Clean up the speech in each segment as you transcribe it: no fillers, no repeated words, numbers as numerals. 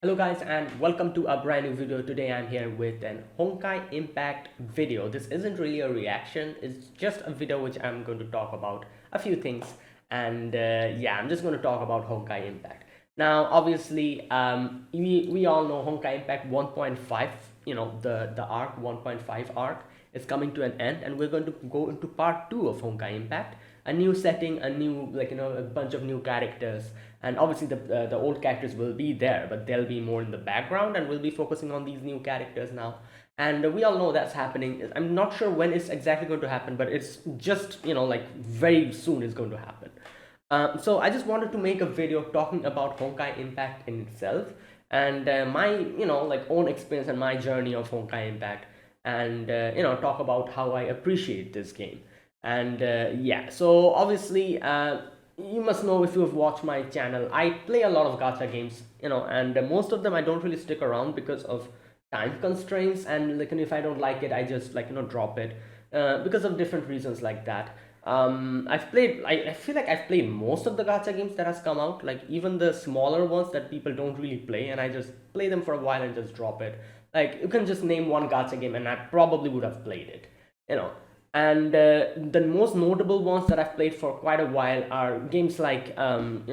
Hello guys and welcome to a brand new video. Today I'm here with an Honkai Impact video. This isn't really a reaction, it's just a video which I'm going to talk about a few things and yeah, I'm just going to talk about Honkai Impact. Now obviously we all know Honkai Impact 1.5, the arc 1.5 arc is coming to an end and we're going to go into part 2 of Honkai Impact, a new setting, a new a bunch of new characters, and obviously the old characters will be there, but they'll be more in the background and we'll be focusing on these new characters now. And we all know that's happening. I'm not sure when it's exactly going to happen, but it's just like very soon is going to happen. So I just wanted to make a video talking about Honkai Impact in itself and my own experience and my journey of Honkai Impact, and talk about how I appreciate this game. And yeah, so obviously you must know, if you've watched my channel, I play a lot of gacha games, and most of them I don't really stick around because of time constraints, and if I don't like it I just drop it because of different reasons like that. I feel like I've played most of the gacha games that has come out, like even the smaller ones that people don't really play, and I just play them for a while and just drop it. Like, you can just name one gacha game and I probably would have played it, you know and the most notable ones that I've played for quite a while are games like what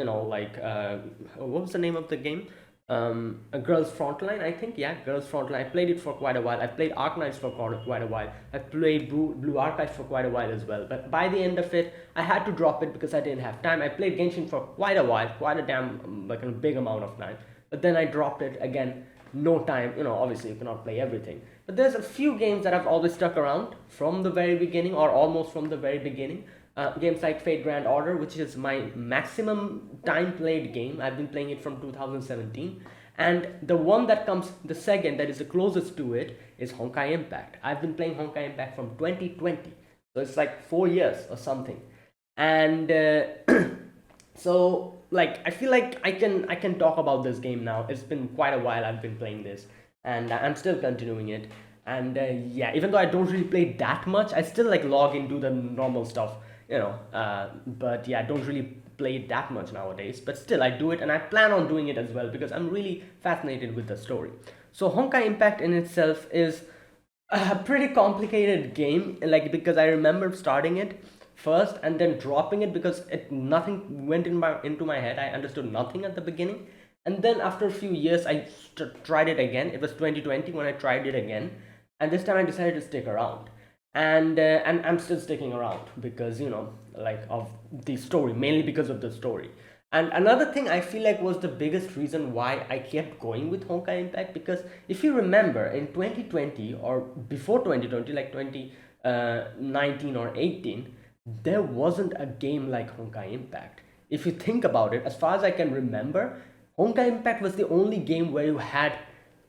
was the name of the game? A Girls Frontline, I think. Yeah, Girls Frontline. I played it for quite a while. I played Arknights for quite a while. I played Blue Archive for quite a while as well. But by the end of it, I had to drop it because I didn't have time. I played Genshin for quite a while, quite a damn a big amount of time. But then I dropped it again. No time. Obviously you cannot play everything. But there's a few games that I've always stuck around from the very beginning, or almost from the very beginning. Games like Fate Grand Order, which is my maximum time played game. I've been playing it from 2017. And the one that comes the second, that is the closest to it, is Honkai Impact. I've been playing Honkai Impact from 2020. So it's like 4 years or something. And so I feel like I can talk about this game now. It's been quite a while I've been playing this, and I'm still continuing it. And yeah, even though I don't really play that much, I still log into the normal stuff, but yeah, I don't really play it that much nowadays, but still I do it, and I plan on doing it as well because I'm really fascinated with the story. So Honkai Impact in itself is a pretty complicated game, because I remember starting it first and then dropping it because nothing went into my head. I understood nothing at the beginning, and then after a few years I tried it again. It was 2020 when I tried it again, and this time I decided to stick around. And I'm still sticking around because of the story, mainly because of the story. And another thing I feel like was the biggest reason why I kept going with Honkai Impact, because if you remember in 2020 or before 2020, like 2019 or 18, there wasn't a game like Honkai Impact. If you think about it, as far as I can remember, Honkai Impact was the only game where you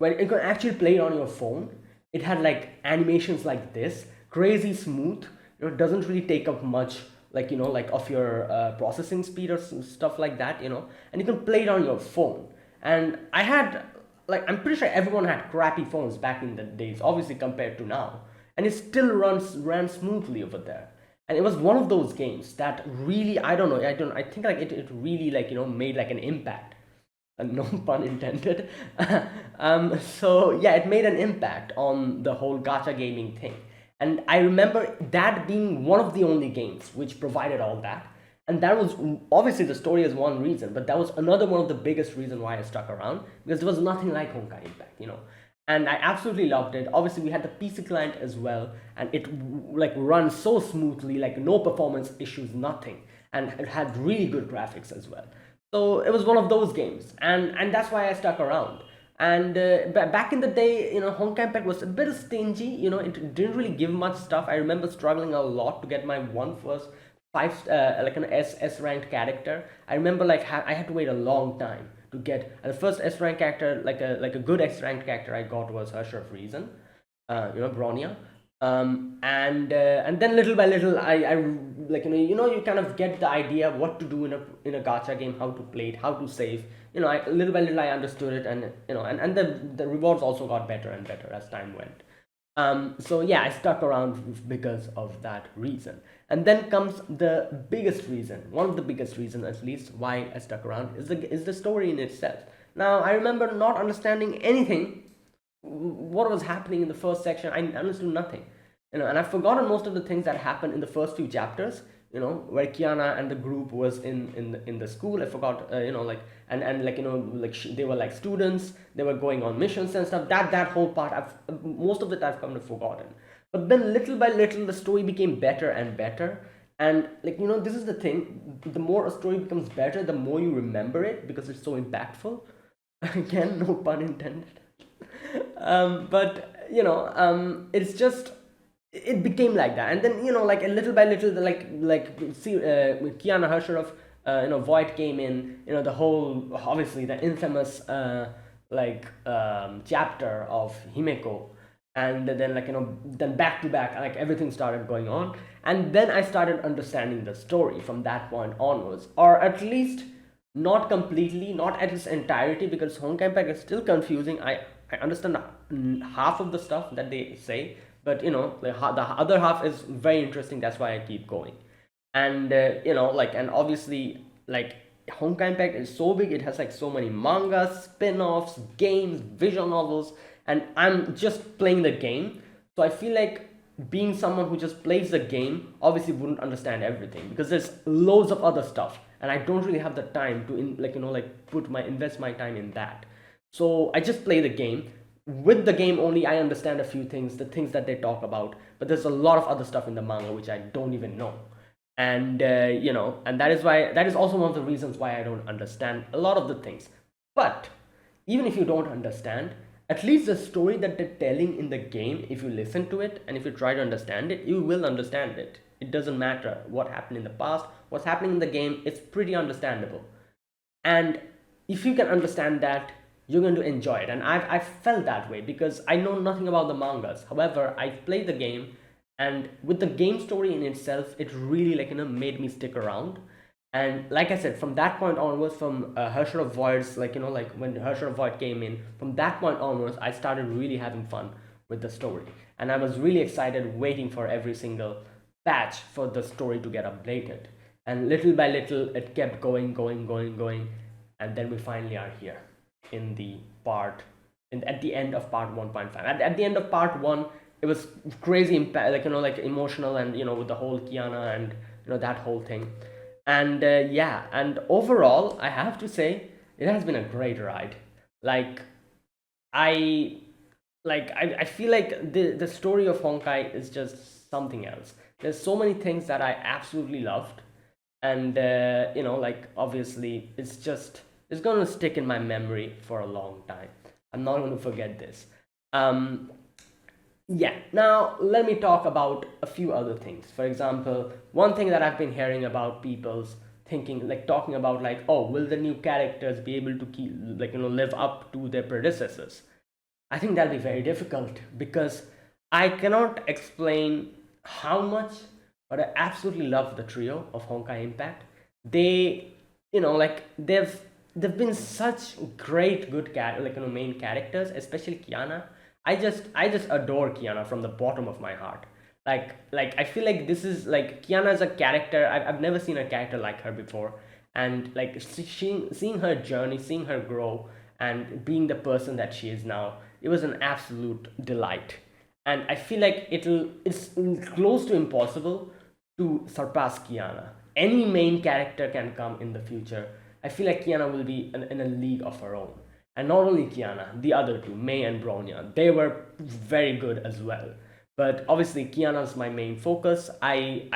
could actually play it on your phone. It had animations like this, crazy smooth. It doesn't really take up much of your processing speed or stuff like that, and you can play it on your phone. And I had, I'm pretty sure everyone had crappy phones back in the days, obviously, compared to now, and it still ran smoothly over there. And it was one of those games that really, I think it really made an impact. No pun intended. So yeah, it made an impact on the whole gacha gaming thing. And I remember that being one of the only games which provided all that. And that was, obviously, the story is one reason, but that was another one of the biggest reason why I stuck around, because there was nothing like Honkai Impact. And I absolutely loved it. Obviously, we had the PC client as well, and it runs so smoothly, no performance issues, nothing, and it had really good graphics as well. So it was one of those games, and that's why I stuck around. And back in the day, Honkai Impact was a bit stingy. It didn't really give much stuff. I remember struggling a lot to get my one first five an S ranked character. I remember I had to wait a long time to get the first S rank character. Like a good S ranked character I got was Hursher of Reason, Bronya. And then little by little I you kind of get the idea of what to do in a gacha game, how to play it, how to save. Little by little I understood it, and and the rewards also got better and better as time went. So yeah, I stuck around because of that reason. And then comes the biggest reason, one of the biggest reasons at least, why I stuck around is the story in itself. Now I remember not understanding anything what was happening in the first section. I understood nothing, and I've forgotten most of the things that happened in the first few chapters. Where Kiana and the group was in the school. I forgot, and like like they were like students. They were going on missions and stuff. That whole part, I've most of it I've kind of forgotten. But then little by little, the story became better and better. And like this is the thing. The more a story becomes better, the more you remember it because it's so impactful. Again, no pun intended. But it's just it became like that, and then like a little by little, see, Kiana Harsharov, Voight came in, the whole, obviously the infamous chapter of Himeko, and then then back to back, like everything started going on, and then I started understanding the story from that point onwards, or at least not completely, not at its entirety, because Honkai Impact is still confusing. I understand half of the stuff that they say, but the other half is very interesting. That's why I keep going. And and obviously, like, Honkai Impact is so big. It has like so many mangas, spin-offs, games, visual novels, and I'm just playing the game. So I feel like being someone who just plays the game obviously wouldn't understand everything because there's loads of other stuff, and I don't really have the time to put my invest my time in that. So I just play the game. With the game only, I understand a few things, the things that they talk about, but there's a lot of other stuff in the manga which I don't even know. And and that is also one of the reasons why I don't understand a lot of the things. But even if you don't understand, at least the story that they're telling in the game, if you listen to it and if you try to understand it, you will understand it. It doesn't matter what happened in the past, what's happening in the game, it's pretty understandable. And if you can understand that, you're going to enjoy it. And I've felt that way because I know nothing about the mangas. However, I've played the game, and with the game story in itself, it really made me stick around. And like I said, from that point onwards, from Hersher of Void's, when Hersher of Void came in, from that point onwards, I started really having fun with the story. And I was really excited, waiting for every single patch for the story to get updated. And little by little, it kept going, going, going, going. And then we finally are here in the part, at the end of part 1.5. At the end of part 1, it was crazy impact, emotional, and with the whole Kiana and that whole thing. And yeah, and overall, I have to say it has been a great ride. Like, I I feel like the story of Honkai is just something else. There's so many things that I absolutely loved, and obviously it's gonna stick in my memory for a long time. I'm not going to forget this. Um, yeah, now let me talk about a few other things. For example, one thing that I've been hearing about people's thinking, like talking about, like, oh, will the new characters be able to keep, live up to their predecessors? I think that'll be very difficult because I cannot explain how much, but I absolutely love the trio of Honkai Impact. They, they've been such great good main characters, especially Kiana. I just adore Kiana from the bottom of my heart. I feel like this is like Kiana is a character. I've never seen a character like her before, and like seeing her journey, seeing her grow, and being the person that she is now, it was an absolute delight. And I feel like it's close to impossible to surpass Kiana. Any main character can come in the future. I feel like Kiana will be in a league of her own. And not only Kiana, the other two, May and Bronya, they were very good as well. But obviously, Kiana's my main focus. I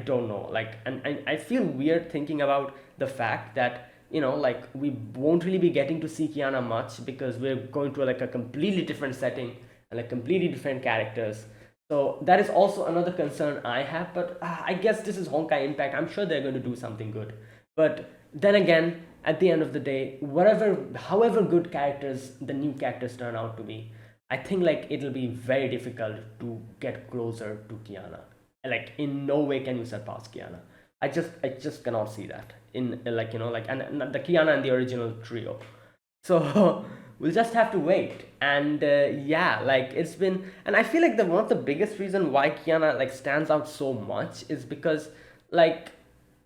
don't know, and I feel weird thinking about the fact that we won't really be getting to see Kiana much because we're going to like a completely different setting and like completely different characters. So that is also another concern I have. But I guess this is Honkai Impact. I'm sure they're going to do something good. But then again, at the end of the day, however good characters the new characters turn out to be, I think like it'll be very difficult to get closer to Kiana. Like in no way can you surpass Kiana. I just cannot see that in and the Kiana and the original trio. So we'll just have to wait. And yeah, like it's been, and I feel like the one of the biggest reason why Kiana like stands out so much is because like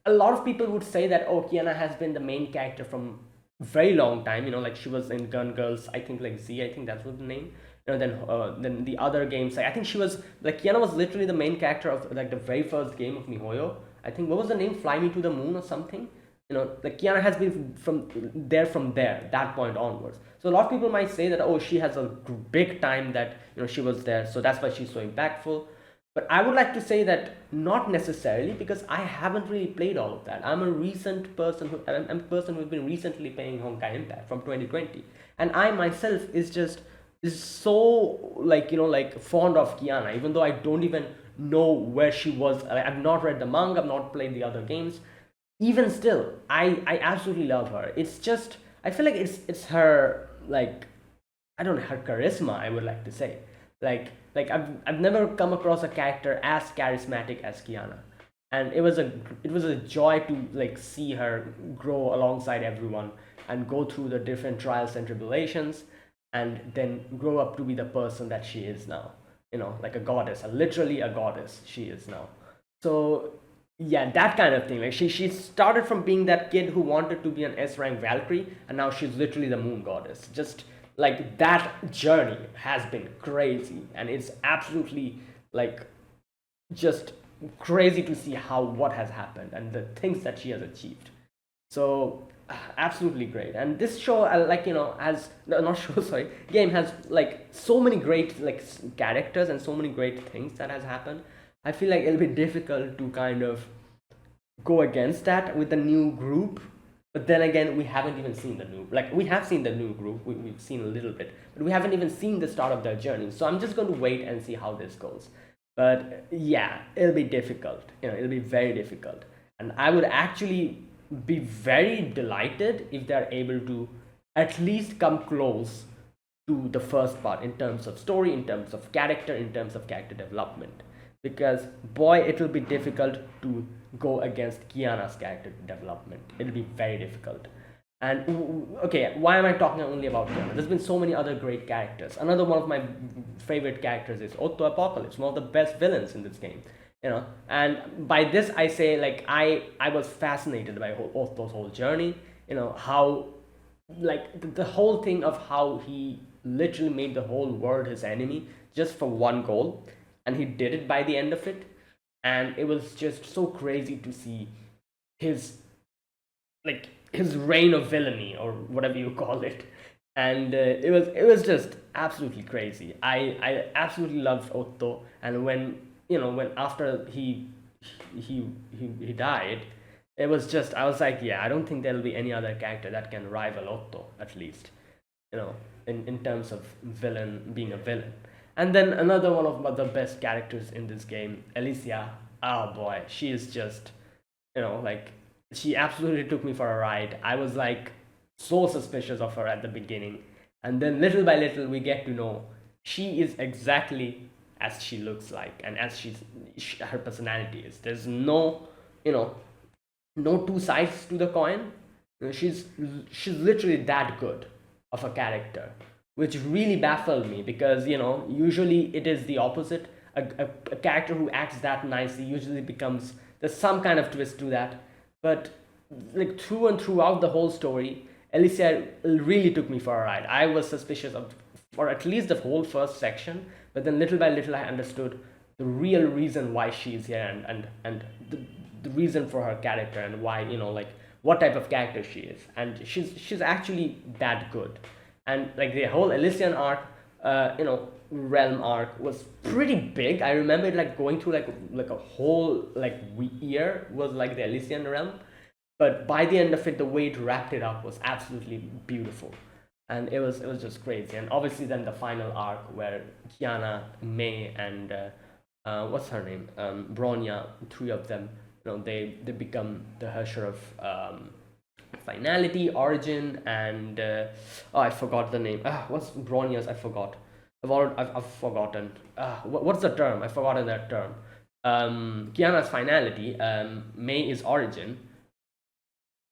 a lot of people would say that, oh, Kiana has been the main character from very long time. Like she was in Gun Girls, I think, like Z, I think that was the name. Then the other games, I think she was like, Kiana was literally the main character of like the very first game of MiHoYo. I think, what was the name, Fly Me to the Moon or something. Like Kiana has been from there that point onwards. So a lot of people might say that, oh, she has a big time that she was there, so that's why she's so impactful. But I would like to say that not necessarily, because I haven't really played all of that. I'm a person who's been recently playing Honkai Impact from 2020, and I myself is so, like fond of Kiana, even though I don't even know where she was. I've not read the manga, I've not played the other games. Even still, I absolutely love her. It's just, I feel like it's her, like, I don't know, her charisma, I would like to say. I've never come across a character as charismatic as Kiana. And it was a joy to like see her grow alongside everyone and go through the different trials and tribulations, and then grow up to be the person that she is now. Like a goddess, literally a goddess she is now. So yeah, that kind of thing. Like she started from being that kid who wanted to be an S rank Valkyrie, and now she's literally the moon goddess. Just like that journey has been crazy, and it's absolutely like just crazy to see how what has happened and the things that she has achieved. So absolutely great. And this show, like, has no, not show, sorry, game has like so many great like characters and so many great things that has happened. I feel like it'll be difficult to kind of go against that with the new group. But then again, we haven't even seen the new, like, we have seen the new group, we've seen a little bit, but we haven't even seen the start of their journey. So I'm just going to wait and see how this goes. But yeah, it'll be difficult. It'll be very difficult. And I would actually be very delighted if they're able to at least come close to the first part in terms of story, in terms of character, in terms of character development. Because boy, it will be difficult to go against Kiana's character development. It'll be very difficult. And okay, why am I talking only about Kiana? There's been so many other great characters. Another one of my favorite characters is Otto Apocalypse, one of the best villains in this game. And by this I say, like, I was fascinated by Otto's whole journey. How, like, the whole thing of how he literally made the whole world his enemy just for one goal, and he did it by the end of it. And it was just so crazy to see his, like, his reign of villainy, or whatever you call it. And it was just absolutely crazy. I absolutely loved Otto. And when after he died, it was just, I was like, yeah, I don't think there'll be any other character that can rival Otto, at least, in terms of villain, being a villain. And then another one of the best characters in this game, Alicia. Oh boy, she is just, like, she absolutely took me for a ride. I was like so suspicious of her at the beginning, and then little by little we get to know she is exactly as she looks like, and as her personality is. There's no, you know, no two sides to the coin. She's literally that good of a character, which really baffled me, because usually it is the opposite. A character who acts that nicely usually becomes, there's some kind of twist to that. But like through and throughout the whole story, Alicia really took me for a ride. I was suspicious of for at least the whole first section, but then little by little I understood the real reason why she's here, and the reason for her character, and why, like, what type of character she is. And she's actually that good. And like the whole Elysian arc, realm arc was pretty big. I remember it like going through like a whole like year was like the Elysian realm. But by the end of it, the way it wrapped it up was absolutely beautiful. And it was just crazy. And obviously then the final arc, where Kiana, May, and what's her name, Bronya, three of them, they become the Hersher of Finality, Origin, and oh, I forgot the name. What's Bronya's? I forgot. I've forgotten. What's the term? I've forgotten that term. Kiana's Finality. May is Origin.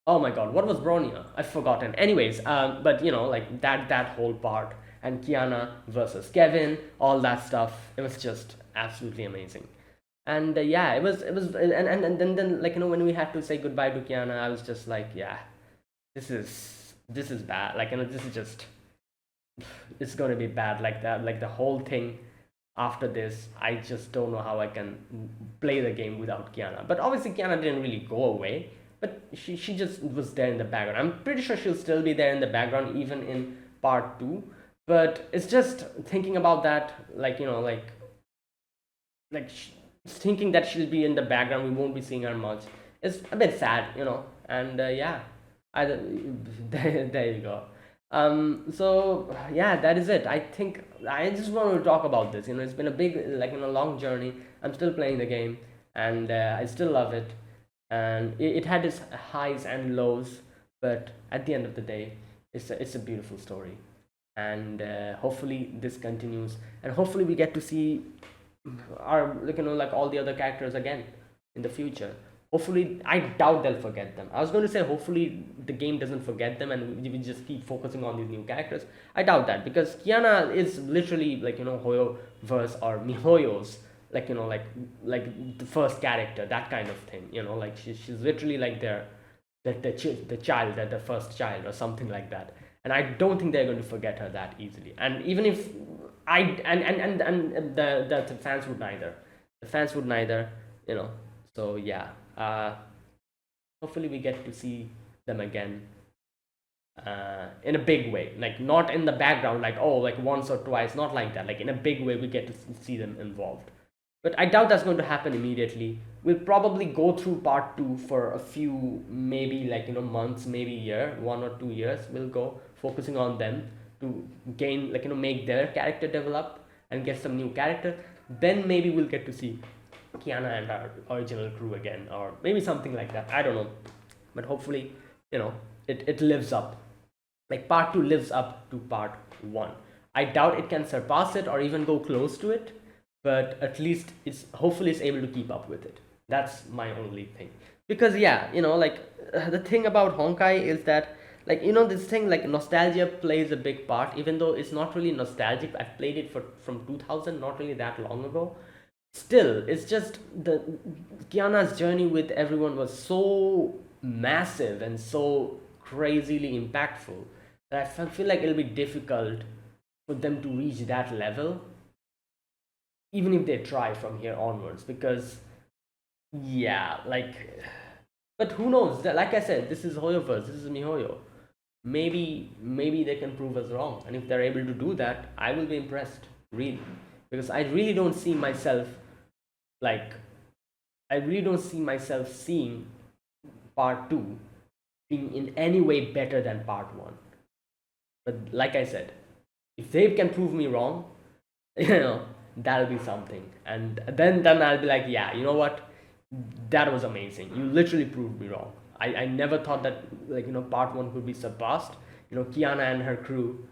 Oh my god, what was Bronya? I've forgotten. Anyways, but like that whole part, and Kiana versus Kevin, all that stuff. It was just absolutely amazing. And yeah, it was, and then like when we had to say goodbye to Kiana, I was just like, yeah, this is this is bad. Like, this is just, it's gonna be bad like that. Like the whole thing after this, I just don't know how I can play the game without Kiana. But obviously, Kiana didn't really go away. But she just was there in the background. I'm pretty sure she'll still be there in the background even in part two. But it's just thinking about that, like, like thinking that she'll be in the background, we won't be seeing her much. It's a bit sad. And yeah, I there you go. So yeah, that is it. I think I just want to talk about this. It's been a big, like, long journey. I'm still playing the game, and I still love it. And it had its highs and lows, but at the end of the day, it's a beautiful story. And hopefully this continues, and hopefully we get to see are, like, like all the other characters again in the future. Hopefully, I doubt they'll forget them. I was going to say hopefully the game doesn't forget them and we just keep focusing on these new characters. I doubt that, because Kiana is literally, like, Hoyo verse or Mihoyo's, like, like the first character, that kind of thing. Like she's literally like the child, that the first child or something like that. And I don't think they're going to forget her that easily. And even if I and the fans would neither. The fans would neither, you know. So yeah, hopefully we get to see them again in a big way, like not in the background, like, oh, like once or twice, not like that. Like in a big way, we get to see them involved. But I doubt that's going to happen immediately. We'll probably go through part two for a few, maybe, like, months, maybe year, 1 or 2 years. We'll go focusing on them to gain, like, make their character develop and get some new character. Then maybe we'll get to see Kiana and our original crew again, or maybe something like that. I don't know, but hopefully, it lives up. Like part two lives up to part one. I doubt it can surpass it or even go close to it, but at least it's hopefully it's able to keep up with it. That's my only thing. Because yeah, like the thing about Honkai is that, like, this thing, like, nostalgia plays a big part, even though it's not really nostalgic. I've played it from 2000, not really that long ago. Still, it's just the Kiana's journey with everyone was so massive and so crazily impactful that I feel like it'll be difficult for them to reach that level, even if they try from here onwards. Because yeah, like, but who knows? Like I said, this is Hoyoverse, this is Mihoyo. Maybe they can prove us wrong, and if they're able to do that, I will be impressed, really. Because I really don't see myself, like, I really don't see myself seeing part two being in any way better than part one. But like I said, if they can prove me wrong, you know, that'll be something. And then I'll be like, yeah, you know what? That was amazing. You literally proved me wrong. I never thought that, like, part one could be surpassed. Kiana and her crew,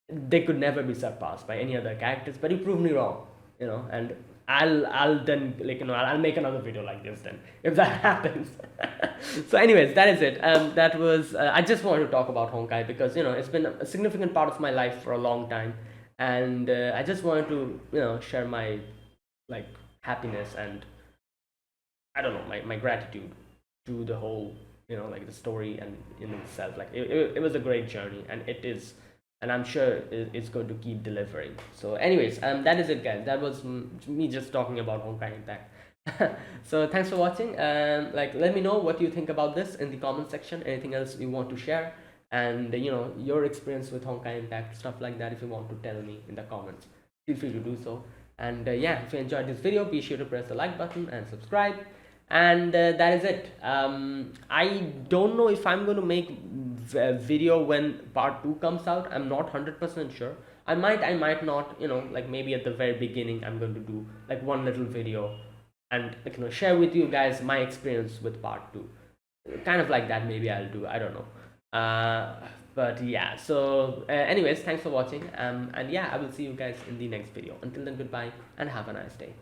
they could never be surpassed by any other characters, but you proved me wrong. And I'll then, like, I'll make another video like this then, if that happens. So anyways, that is it. That was I just wanted to talk about Honkai because it's been a significant part of my life for a long time, and I just wanted to share my, like, happiness and, I don't know, my gratitude to the whole, like, the story and in itself. Like, it was a great journey, and it is, and I'm sure it's going to keep delivering. So anyways, that is it, guys. That was me just talking about Honkai Impact. So thanks for watching. Like, let me know what you think about this in the comment section. Anything else you want to share, and your experience with Honkai Impact, stuff like that. If you want to tell me in the comments, feel free to do so. And yeah, if you enjoyed this video, be sure to press the like button and subscribe. And that is it. I don't know if I'm going to make a video when part 2 comes out. I'm not 100% sure. I might not, like, maybe at the very beginning I'm going to do, like, one little video and, like, share with you guys my experience with part 2, kind of like that. Maybe I'll do, I don't know. But yeah, so anyways, thanks for watching, and yeah, I will see you guys in the next video. Until then, goodbye and have a nice day.